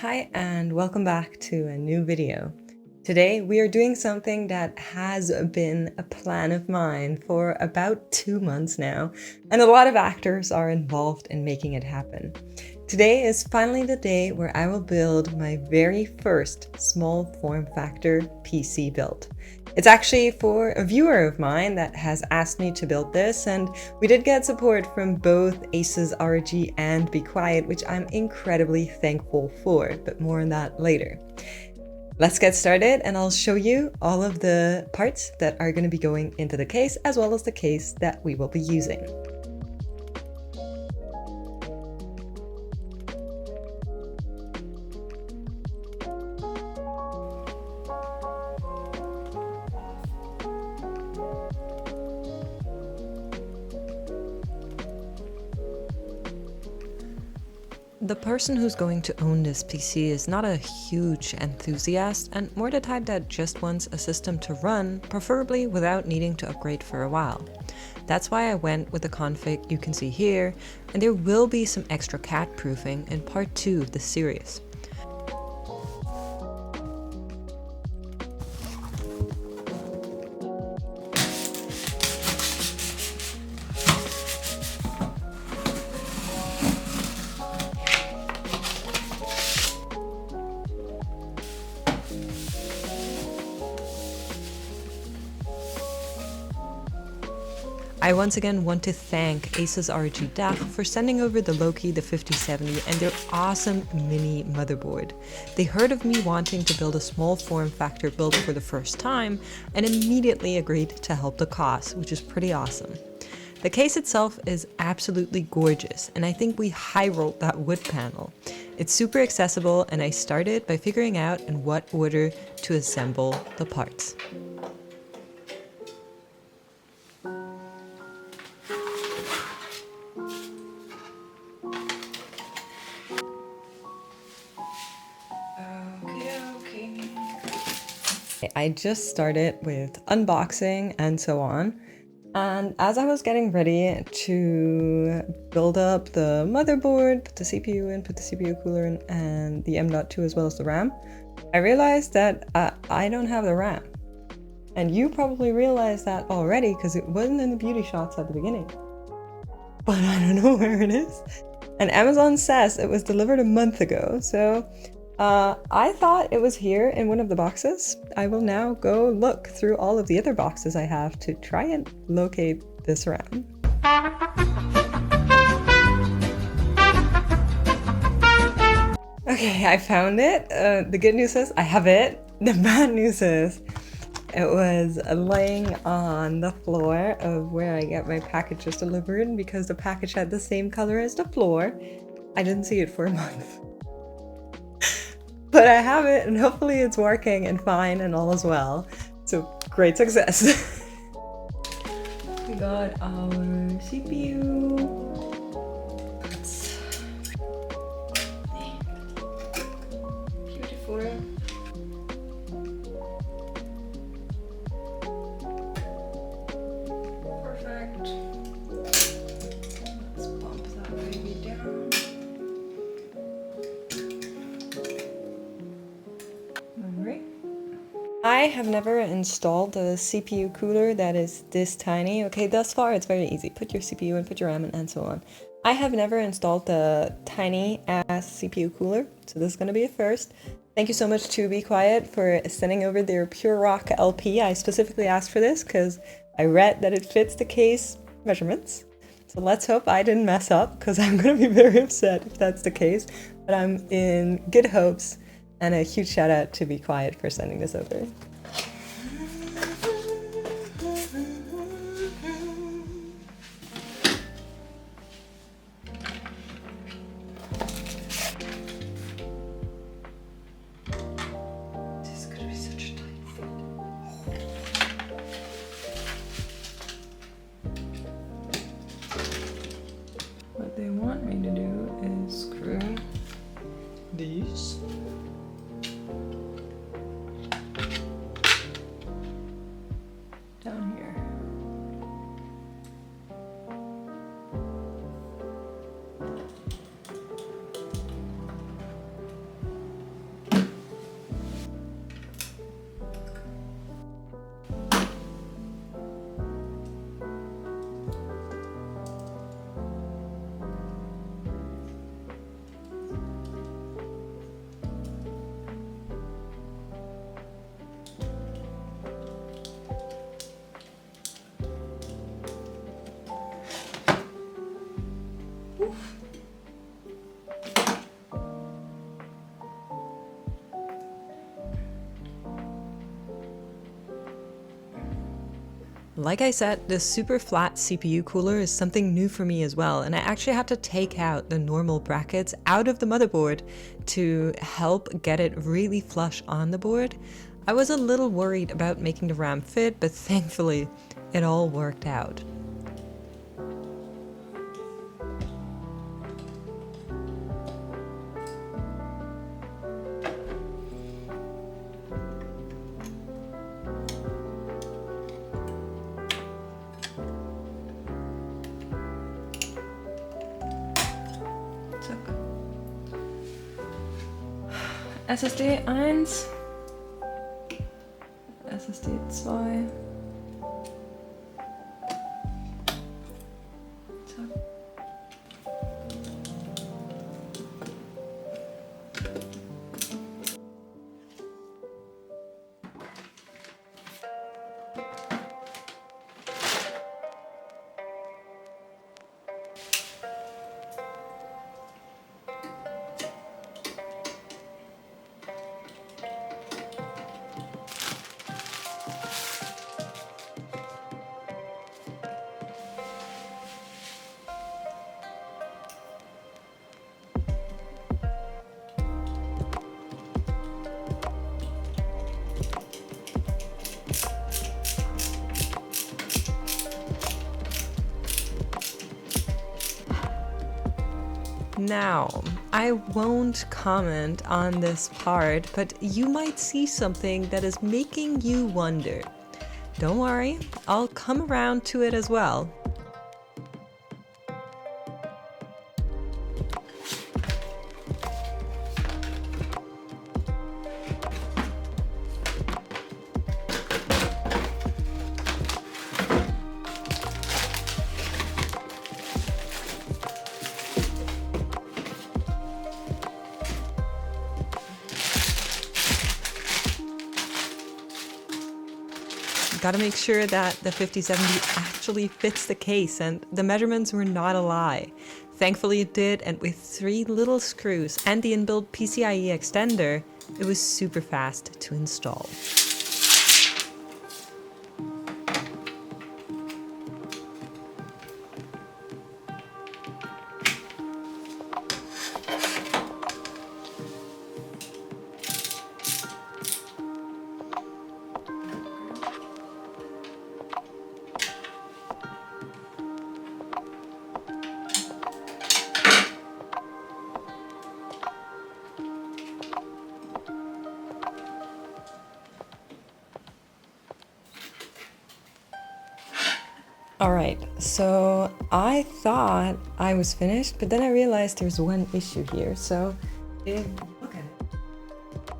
Hi and welcome back to a new video. Today we are doing something that has been a plan of mine for about 2 months now, and a lot of actors are involved in making it happen. Today is finally the day where I will build my very first small form factor PC build. It's actually for a viewer of mine that has asked me to build this, and we did get support from both ASUS ROG and BeQuiet, which I'm incredibly thankful for, but more on that later. Let's get started and I'll show you all of the parts that are going to be going into the case, as well as the case that we will be using. The person who's going to own this PC is not a huge enthusiast and more the type that just wants a system to run, preferably without needing to upgrade for a while. That's why I went with the config you can see here, and there will be some extra cat proofing in part 2 of this series. I once again want to thank ASUS ROG DAF for sending over the Loki, the 5070, and their awesome mini motherboard. They heard of me wanting to build a small form factor build for the first time and immediately agreed to help the cost, which is pretty awesome. The case itself is absolutely gorgeous, and I think we high-rolled that wood panel. It's super accessible, and I started by figuring out in what order to assemble the parts. I just started with unboxing and so on, and as I was getting ready to build up the motherboard, put the CPU in, put the CPU cooler in, and the M.2 as well as the RAM, I realized that I don't have the RAM. And you probably realized that already because it wasn't in the beauty shots at the beginning. But I don't know where it is. And Amazon says it was delivered a month ago, so I thought it was here in one of the boxes. I will now go look through all of the other boxes I have to try and locate this RAM. Okay, I found it. The good news is I have it. The bad news is it was laying on the floor of where I get my packages delivered because the package had the same color as the floor. I didn't see it for a month. But I have it, and hopefully it's working and fine and all is well. So, great success. We got our CPU. It's beautiful. Perfect. Let's bump that baby down. I have never installed a CPU cooler that is this tiny. Okay, thus far it's very easy. Put your CPU in, put your RAM in, and so on. I have never installed a tiny ass CPU cooler, so this is going to be a first. Thank you so much to BeQuiet for sending over their Pure Rock LP. I specifically asked for this because I read that it fits the case measurements. So let's hope I didn't mess up, because I'm going to be very upset if that's the case. But I'm in good hopes. And a huge shout out to BeQuiet for sending this over. This is gonna be such a tight fit. What they want me to do is screw these. Down here. Like I said, this super flat CPU cooler is something new for me as well, and I actually had to take out the normal brackets out of the motherboard to help get it really flush on the board. I was a little worried about making the RAM fit, but thankfully it all worked out. SSD 1, SSD 2. Now, I won't comment on this part, but you might see something that is making you wonder. Don't worry, I'll come around to it as well. Gotta make sure that the 5070 actually fits the case, and the measurements were not a lie. Thankfully it did, and with 3 little screws and the inbuilt PCIe extender, it was super fast to install. Alright, so I thought I was finished, but then I realized there's one issue here. So if you look at it,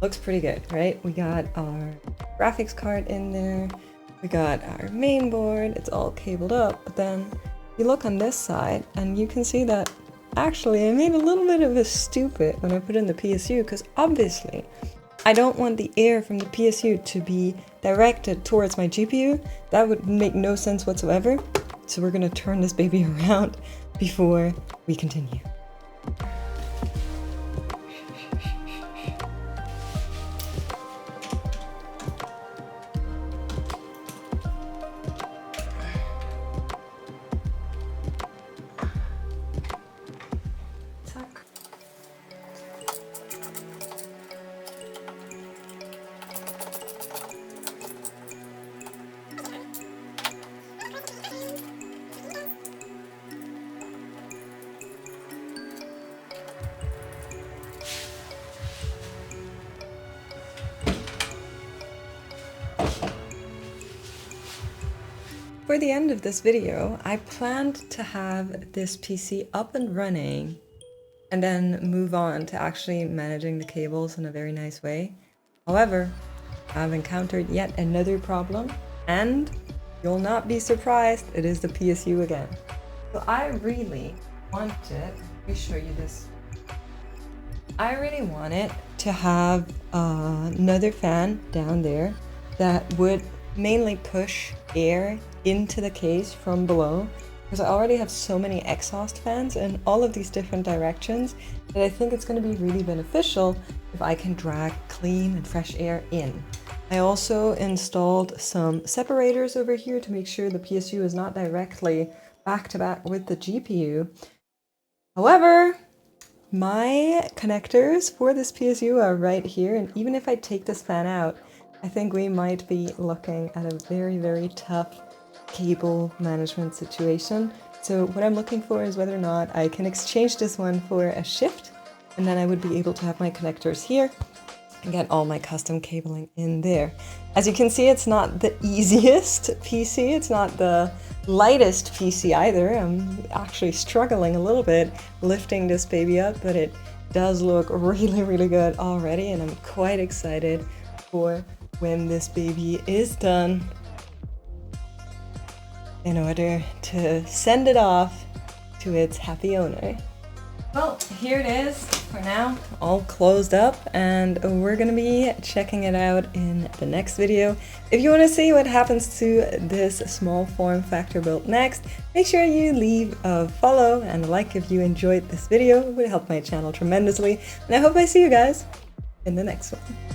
looks pretty good, right? We got our graphics card in there, we got our main board, it's all cabled up, but then you look on this side and you can see that actually I made a little bit of a stupid when I put in the PSU, because obviously I don't want the air from the PSU to be directed towards my GPU. That would make no sense whatsoever. So we're gonna turn this baby around before we continue. For the end of this video, I planned to have this PC up and running and then move on to actually managing the cables in a very nice way. However, I've encountered yet another problem, and you'll not be surprised, it is the PSU again. So I really wanted, let me show you this. I really wanted to have another fan down there that would mainly push air into the case from below, because I already have so many exhaust fans in all of these different directions that I think it's going to be really beneficial if I can drag clean and fresh air in. I also installed some separators over here to make sure the PSU is not directly back to back with the GPU. However, my connectors for this PSU are right here, and even if I take this fan out, I think we might be looking at a very, very tough cable management situation. So what I'm looking for is whether or not I can exchange this one for a shift, and then I would be able to have my connectors here and get all my custom cabling in there. As you can see, it's not the easiest PC, it's not the lightest PC either. I'm actually struggling a little bit lifting this baby up, but it does look really, really good already, and I'm quite excited for when this baby is done in order to send it off to its happy owner. Well, here it is for now, all closed up, and we're gonna be checking it out in the next video. If you want to see what happens to this small form factor build next, make sure you leave a follow and a like if you enjoyed this video. It would help my channel tremendously, and I hope I see you guys in the next one.